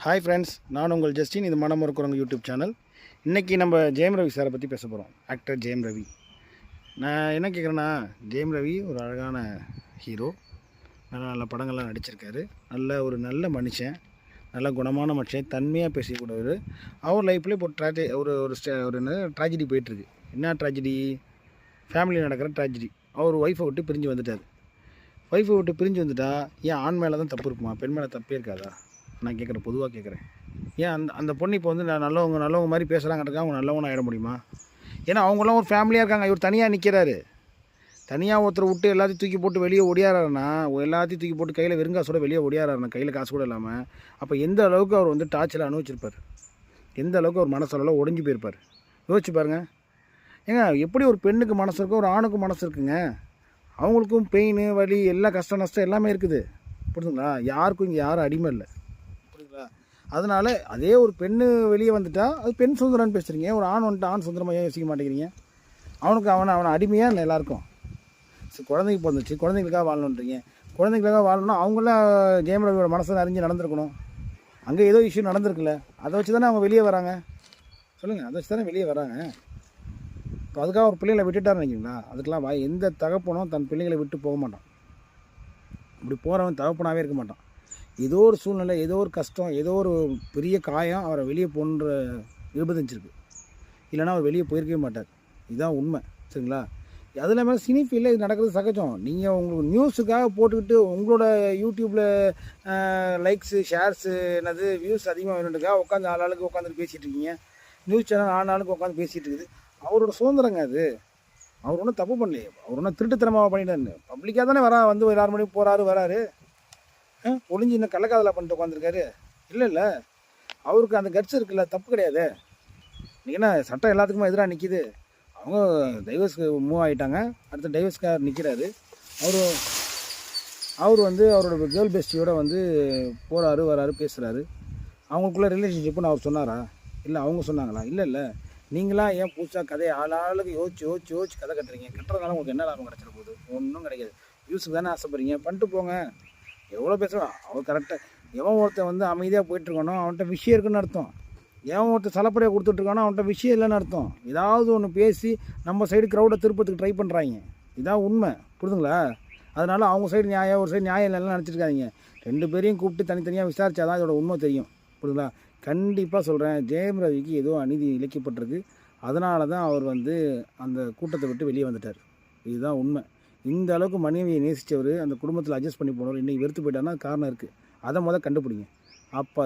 Hi friends, நான் உங்கள் Justin. இது மனம் ஒரு குரங்கு யூடியூப் சேனல். இன்றைக்கி நம்ம ஜெயம் ரவி சாரை பற்றி பேச போகிறோம். ஆக்டர் ஜெயம் ரவி. நான் என்ன கேட்குறேன்னா, ஜெயம் ரவி ஒரு அழகான ஹீரோ, நல்ல நல்ல படங்கள்லாம் நடிச்சிருக்காரு. நல்ல மனுஷன், நல்ல குணமான மனுஷன், தன்மையாக பேசக்கூடவர். அவர் லைஃப்லேயே இப்போ ஒரு ட்ராஜடி போயிட்டுருக்கு. என்ன ட்ராஜடி? ஃபேமிலியில் நடக்கிற ட்ராஜடி. அவர் ஒய்ஃபை விட்டு பிரிஞ்சு வந்துட்டார். ஒய்ஃபை விட்டு பிரிஞ்சு வந்துட்டா ஏன் ஆண் மேலே தான் தப்பு இருக்குமா? பெண் மேலே தப்பே இருக்காதா? நான் கேட்குறேன், பொதுவாக கேட்குறேன். ஏன் அந்த பொண்ணு இப்போ வந்து நான் நல்லவங்க மாதிரி பேசுகிறாங்கிறதுக்காக அவங்க நல்லவங்க ஆகிட முடியுமா? ஏன்னா அவங்களாம் ஒரு ஃபேமிலியாக இருக்காங்க. இவர் தனியாக நிற்கிறாரு. தனியாக ஒருத்தர் விட்டு எல்லாத்தையும் தூக்கி போட்டு வெளியே ஒடியாராருன்னா, எல்லாத்தையும் தூக்கி போட்டு கையில் வெறுங்காசோட வெளியே ஒடியாராருன்னா, கையில் காசு கூட இல்லாமல், அப்போ எந்த அளவுக்கு அவர் வந்து டார்ச்சரில் அனுபவிச்சிருப்பார், எந்த அளவுக்கு அவர் மனசளவில் ஒடிஞ்சு போயிருப்பார். யோசிச்சு பாருங்கள். ஏங்க, எப்படி ஒரு பெண்ணுக்கு மனசு இருக்கும், ஒரு ஆணுக்கும் மனசு இருக்குங்க. அவங்களுக்கும் பெயின், வலி, எல்லா கஷ்டம் நஷ்டம் எல்லாமே இருக்குது. புரிஞ்சுங்களா? யாருக்கும் இங்கே யாரும் அடிமை இல்லை. புரியுதுங்களா? அதனால் அதே ஒரு பெண்ணு வெளியே வந்துட்டால் அது பெண் சுதந்திரம்னு பேசுகிறீங்க. ஒரு ஆண் வந்துட்டு ஆண் சுதந்திரமாக ஏன் யோசிக்க மாட்டேங்கிறீங்க? அவனை அடிமையாக இல்லை எல்லாருக்கும். குழந்தைக்கு பிறந்துச்சு, குழந்தைங்களுக்காக வாழணுன்றீங்க. குழந்தைங்களுக்காக வாழணும்னா அவங்களாம் ஜெயம் ரவியோட மனசை அறிஞ்சு நடந்திருக்கணும். அங்கே ஏதோ இஷ்யூ நடந்திருக்குல்ல, அதை வச்சு தானே அவங்க வெளியே வராங்க. சொல்லுங்கள், அதை வச்சு தானே வெளியே வராங்க. இப்போ அதுக்காக ஒரு பிள்ளைகளை விட்டுட்டாருன்னு நினைக்கிறீங்களா? அதுக்கெலாம் எந்த தகப்பனும் தன் பிள்ளைகளை விட்டு போக மாட்டான். இப்படி போகிறவன் தகப்பனாகவே இருக்க மாட்டான். ஏதோ ஒரு சூழ்நிலை, ஏதோ ஒரு கஷ்டம், ஏதோ ஒரு பெரிய காயம் அவரை வெளியே போன்ற நிர்பந்திச்சிருக்கு. இல்லைனா அவர் வெளியே போயிருக்கவே மாட்டார். இதுதான் உண்மை. சரிங்களா? அதில் மேலே சினி ஃபீல்டில் இது நடக்கிறது சகஜம். நீங்கள் உங்களுக்கு நியூஸுக்காக போட்டுக்கிட்டு உங்களோட யூடியூப்பில் லைக்ஸு, ஷேர்ஸு, என்னது வியூஸ் அதிகமாக வேணுன்றதுக்காக உட்காந்து ஆளாளுக்கு உட்காந்துட்டு பேசிகிட்டு இருக்கீங்க. நியூஸ் சேனல் ஆளாளுக்கு உட்காந்து பேசிகிட்டு இருக்குது. அவரோட சுதந்திரங்க அது. அவர் ஒன்றும் தப்பு பண்ணலையே. அவர் ஒன்றும் திருட்டுத்தனமாக பண்ணிட்டாரு. பப்ளிக்காக தானே வந்து 6 மணிக்கு வராரு. ஒளிஞ்சு இன்னும் கள்ளக்காதலாக பண்ணிட்டு உட்காந்துருக்காரு. இல்லை, அவருக்கு அந்த கட்ஸ் இருக்குல்ல, தப்பு கிடையாது. ஏன்னா சட்டம் எல்லாத்துக்குமே எதிராக நிற்கிது. அவங்க டைவர்ஸ்க்கு மூவ் ஆகிட்டாங்க. அடுத்த டைவர்ஸ்கார் நிற்கிறாரு. அவர் வந்து அவரோட கேர்ள் பெஸ்டியோட வந்து வராரு, பேசுகிறாரு. அவங்களுக்குள்ள ரிலேஷன்ஷிப்புன்னு அவர் சொன்னாரா? இல்லை அவங்க சொன்னாங்களா? இல்லை. நீங்களாம் ஏன் புதுசாக கதையை ஆளாளுக்கு யோசிச்சு கதை கட்டுறீங்க? கட்டுறதுனால உங்களுக்கு என்ன லாபம் கிடச்சிட போகுது? ஒன்றும் கிடைக்காது. வியூஸுக்கு தானே ஆசைப்படுறீங்க, பண்ணிட்டு போங்க. எவ்வளோ பேசுகிறான் அவர் கரெக்டாக. எவன் ஒருத்தன் வந்து அமைதியாக போயிட்டுருக்கானோ அவன்கிட்ட விஷயம் இருக்குன்னு அர்த்தம். எவன் ஒருத்தர் சலப்பறையை கொடுத்துட்ருக்கானோ அவன்கிட்ட விஷயம் இல்லைன்னு அர்த்தம். ஏதாவது ஒன்று பேசி நம்ம சைடு க்ரௌடை திருப்பத்துக்கு ட்ரை பண்ணுறாங்க. இதான் உண்மை. புரிதுங்களா? அதனால் அவங்க சைடு நியாயம், ஒரு சைடு நியாயம் இல்லைன்னு நினச்சிருக்காங்க. 2 பேரையும் கூப்பிட்டு தனித்தனியாக விசாரித்தா தான் இதோட உண்மை தெரியும். புரியுதுங்களா? கண்டிப்பாக சொல்கிறேன், ஜெயம் ரவிக்கு ஏதோ அநீதி இழைக்கப்பட்டிருக்கு. அதனால தான் அவர் வந்து அந்த கூட்டத்தை விட்டு வெளியே வந்துட்டார். இதுதான் உண்மை. இந்த அளவுக்கு மனைவியை நேசித்தவர், அந்த குடும்பத்தில் அட்ஜஸ்ட் பண்ணி போனவர் இன்றைக்கி வெறுத்து போயிட்டாருன்னா காரணம் இருக்குது. அதை கண்டுபிடிங்க. அப்போ